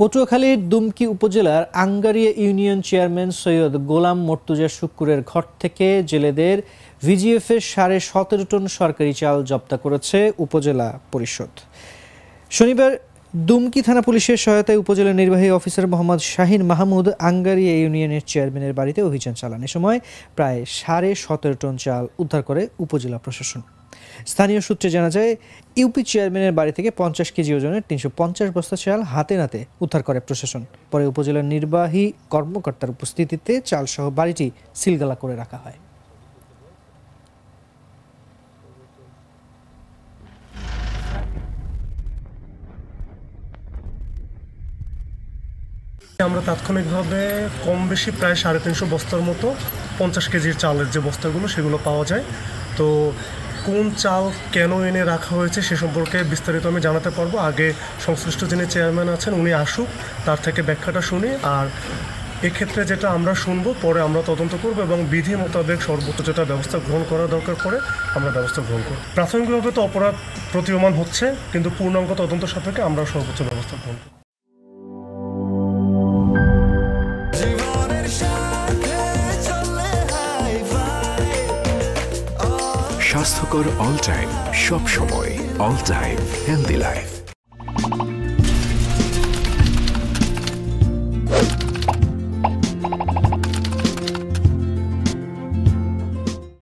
পটুয়াখালীর দুমকি উপজেলার Angaria union chairman Syed গোলাম মর্তুজা শুক্কুরের ঘর থেকে জেলেদের ভিজিএফের 17.5 টন সরকারি চাল জব্দ করেছে উপজেলা পরিষদ। শনিবার দুমকি থানা পুলিশের সহায়তায় উপজেলা নির্বাহী অফিসার মোহাম্মদ শাহিন মাহমুদ আঙ্গারিয়া ইউনিয়নের চেয়ারম্যানের বাড়িতে অভিযান চালান। এ সময় প্রায় 17.5 টন চাল উদ্ধার করে উপজেলা প্রশাসন। স্থানীয় সূত্রে জানা যায়, ইউপি চেয়ারম্যানের বাড়ি থেকে 50 কেজি ওজনের 350 বস্তা চাল হাতে নাতে উদ্ধার করে প্রশাসন। পরে উপজেলার নির্বাহী কর্মকর্তার উপস্থিতিতে চালসহ বাড়িটি সিলগালা করে রাখা হয়। আমরা তাৎক্ষণিকভাবে কম বেশি প্রায় 350 বস্তার মতো 50 কেজির চালের যে বস্তাগুলো সেগুলো পাওয়া যায়। তো কোন চাল কেন এনে রাখা হয়েছে সে সম্পর্কে বিস্তারিত আমি জানাতে পারবো। আগে সংশ্লিষ্ট যিনি চেয়ারম্যান আছেন উনি আসুক, তার থেকে ব্যাখ্যাটা শুনি। আর এক্ষেত্রে যেটা আমরা শুনবো পরে আমরা তদন্ত করব এবং বিধি মোতাবেক সর্বোচ্চ যেটা ব্যবস্থা গ্রহণ করা দরকার পড়ে আমরা ব্যবস্থা গ্রহণ করব। প্রাথমিকভাবে তো অপরাধ প্রতীয়মান হচ্ছে, কিন্তু পূর্ণাঙ্গ তদন্ত সাপেক্ষে আমরা সর্বোচ্চ ব্যবস্থা গ্রহণ করব। স্বাস্থ্যকর অল টাইম, সব সময় অল টাইম হেলদি লাইফ।